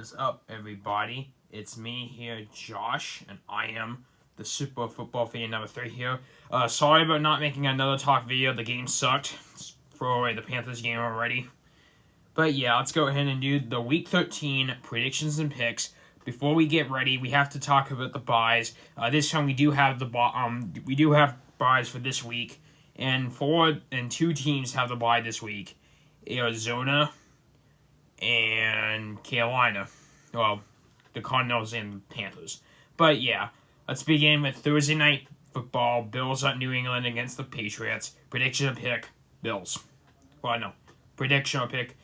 is up, everybody? It's me here, Josh, and I am the Super Football Fan number 3 here. Sorry about not making another talk video. The game sucked. Let's throw away the Panthers game already. But yeah, let's go ahead and do the Week 13 predictions and picks. Before we get ready, we have to talk about the buys. This time we do have buys for this week, and 2 teams have the bye this week: Arizona and Carolina. Well, the Cardinals and the Panthers. But yeah, let's begin with Thursday Night Football. Bills at New England against the Patriots. Prediction or pick? Bills. Well, no. Prediction or pick?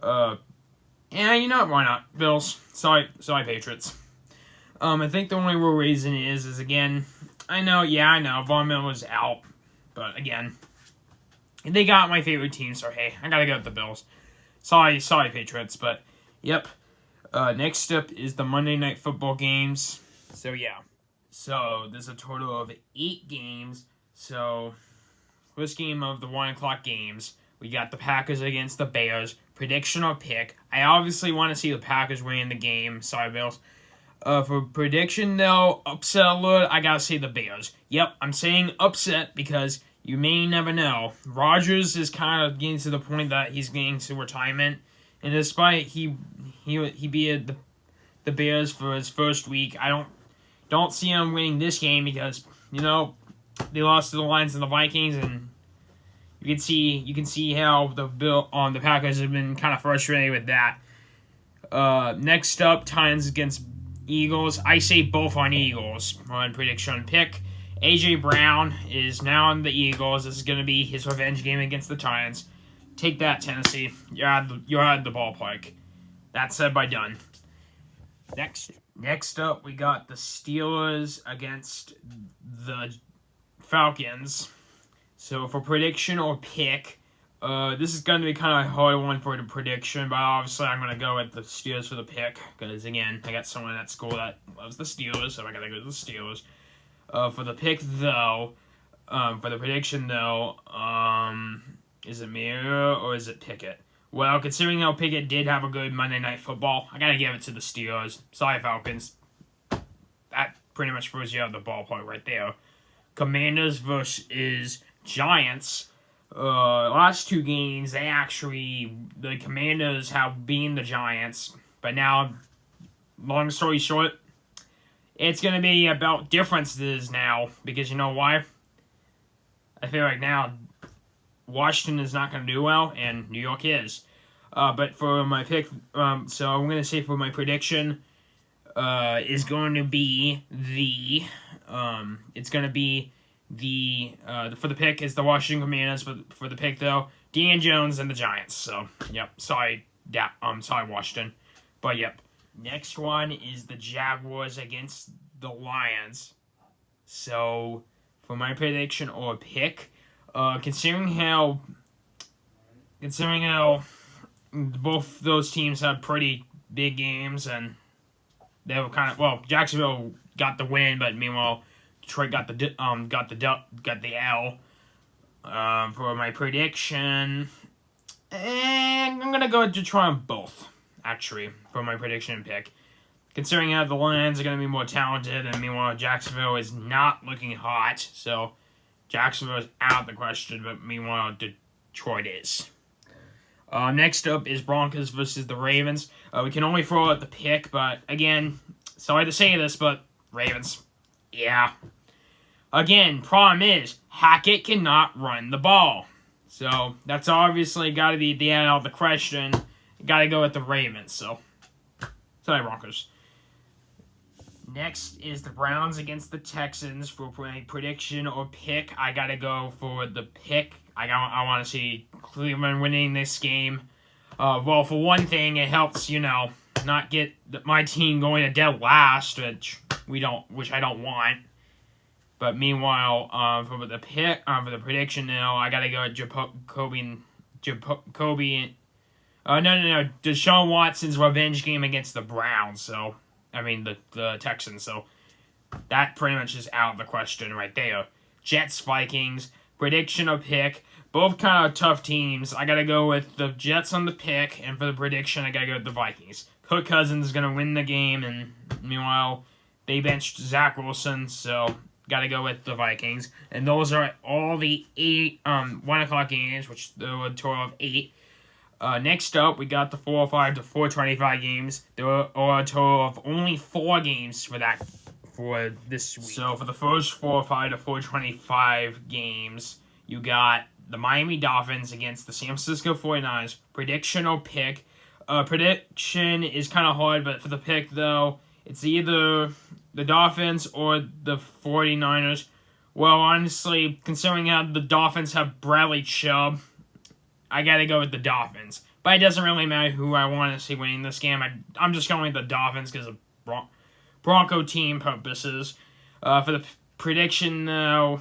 Yeah, you know what? Why not? Bills. Sorry, Patriots. I think the only real reason is again, I know, Von Miller's out. But again, they got my favorite team, so hey, I gotta go with the Bills. Sorry, Patriots, but yep. Next up is the Monday Night Football games. So yeah. So there's a total of 8 games. So first game of the 1 o'clock games, we got the Packers against the Bears. Prediction or pick? I obviously want to see the Packers win the game. Sorry, Bills. For prediction, though, upset alert, I gotta say the Bears. Yep, I'm saying upset because you may never know. Rodgers is kind of getting to the point that he's getting to retirement, and despite he beat the Bears for his first week, I don't see him winning this game because they lost to the Lions and the Vikings, and you can see how the Packers have been kind of frustrated with that. Next up, Titans against Eagles. I say both on Eagles on prediction pick. A.J. Brown is now on the Eagles. This is going to be his revenge game against the Titans. Take that, Tennessee. You're out of the ballpark. That's said by done. Next up, we got the Steelers against the Falcons. So for prediction or pick, this is going to be kind of a hard one for the prediction, but obviously I'm going to go with the Steelers for the pick, because again, I got someone at school that loves the Steelers, so I got to go to the Steelers. For the pick, though, for the prediction, though, is it Mirror or is it Pickett? Well, considering how Pickett did have a good Monday Night Football, I got to give it to the Steelers. Sorry, Falcons. That pretty much throws you out of the ballpark right there. Commanders versus Giants. Last 2 games, the Commanders have beaten the Giants, but now, long story short, it's going to be about differences now, because you know why? I feel like now Washington is not going to do well, and New York is. But for my pick, so I'm going to say for my prediction, is going to be for the pick is the Washington Commanders, but for the pick though, Dan Jones and the Giants. So yep, sorry Washington, but yep. Next one is the Jaguars against the Lions. So for my prediction or pick, considering how both those teams had pretty big games and they were Jacksonville got the win, but meanwhile Detroit got the L. For my prediction, and I'm gonna go with Detroit on both. Actually, for my prediction pick, considering how the Lions are gonna be more talented, and meanwhile Jacksonville is not looking hot, so Jacksonville is out of the question. But meanwhile Detroit is. Next up is Broncos versus the Ravens. We can only throw out the pick, but again, sorry to say this, but Ravens. Yeah. Again, problem is, Hackett cannot run the ball. So, that's obviously got to be the end of the question. Got to go with the Ravens, so. Sorry, Broncos. Next is the Browns against the Texans. For my prediction or pick, I got to go for the pick. I want to see Cleveland winning this game. Well, for one thing, it helps, not get my team going to dead last, which I don't want. But meanwhile, for the prediction now, I gotta go with Deshaun Watson's revenge game against the Browns. So, the Texans. So, that pretty much is out of the question right there. Jets, Vikings, prediction or pick. Both kind of tough teams. I gotta go with the Jets on the pick, and for the prediction, I gotta go with the Vikings. Kirk Cousins is going to win the game, and meanwhile, they benched Zach Wilson, so got to go with the Vikings. And those are all the 1 o'clock games, which there were a total of 8. Next up, we got the 4:05 to 4:25 games. There are a total of only 4 games for this week. So for the first 4:05 to 4:25 games, you got the Miami Dolphins against the San Francisco 49ers. Prediction or pick. Prediction is kind of hard, but for the pick, though, it's either the Dolphins or the 49ers. Well, honestly, considering how the Dolphins have Bradley Chubb, I got to go with the Dolphins. But it doesn't really matter who I want to see winning this game. I'm just going with the Dolphins because of Bronco team purposes. For the prediction, though,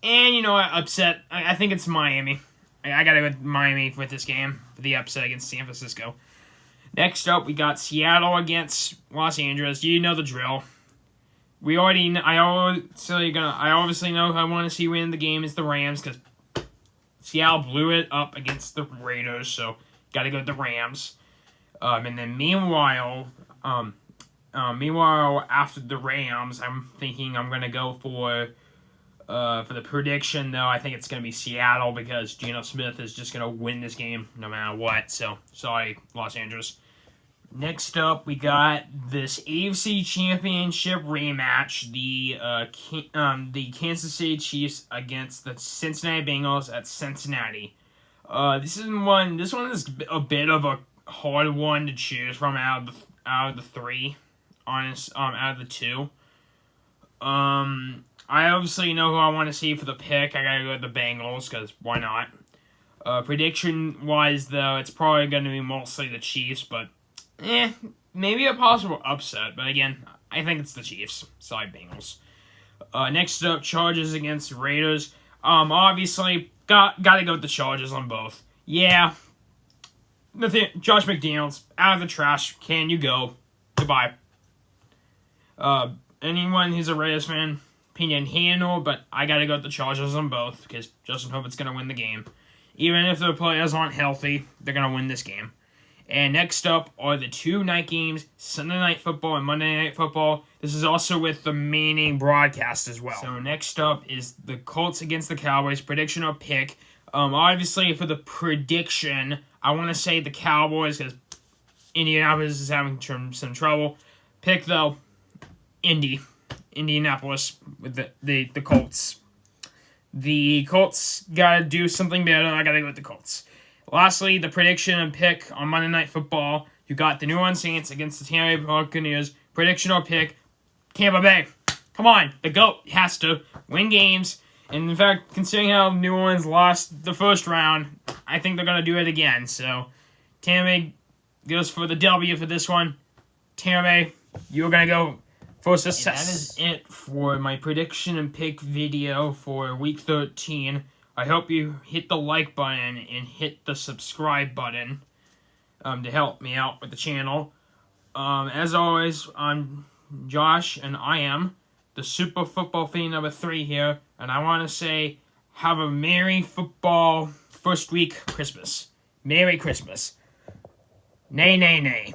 and, upset. I think it's Miami. I got to go with Miami with this game for the upset against San Francisco. Next up, we got Seattle against Los Angeles. You know the drill. I obviously know who I want to see win the game is the Rams because Seattle blew it up against the Raiders, so got to go with the Rams. And then meanwhile, after the Rams, I'm thinking I'm gonna go for the prediction, though. I think it's going to be Seattle because Geno Smith is just going to win this game no matter what. So, sorry, Los Angeles. Next up, we got this AFC Championship rematch. The Kansas City Chiefs against the Cincinnati Bengals at Cincinnati. This one is a bit of a hard one to choose from out of the 3. Out of the 2. I obviously know who I want to see for the pick. I gotta go with the Bengals, because why not? Prediction-wise, though, it's probably going to be mostly the Chiefs, but, maybe a possible upset. But again, I think it's the Chiefs. Sorry, Bengals. Next up, Chargers against Raiders. Obviously, gotta go with the Chargers on both. Yeah. Josh McDaniels, out of the trash. Can you go? Goodbye. Anyone who's a Raiders fan, opinion handle, but I gotta go with the Chargers on both because Justin Herbert's gonna win the game. Even if the players aren't healthy, they're gonna win this game. And next up are the 2 night games, Sunday Night Football and Monday Night Football. This is also with the remaining broadcast as well. So next up is the Colts against the Cowboys, prediction or pick. Obviously for the prediction, I want to say the Cowboys because Indianapolis is having some trouble. Pick though, Indianapolis with the Colts. The Colts gotta do something better. I gotta go with the Colts. Lastly, the prediction and pick on Monday Night Football. You got the New Orleans Saints against the Tampa Bay Buccaneers. Prediction or pick, Tampa Bay. Come on, the GOAT has to win games. And in fact, considering how New Orleans lost the first round, I think they're gonna do it again. So, Tampa Bay goes for the W for this one. Tampa Bay, you're gonna go for success. And that is it for my prediction and pick video for Week 13. I hope you hit the like button and hit the subscribe button to help me out with the channel. As always, I'm Josh, and I am the Super Football Fan number 3 here, and I want to say, have a Merry Football First Week Christmas. Merry Christmas. Nay, nay, nay.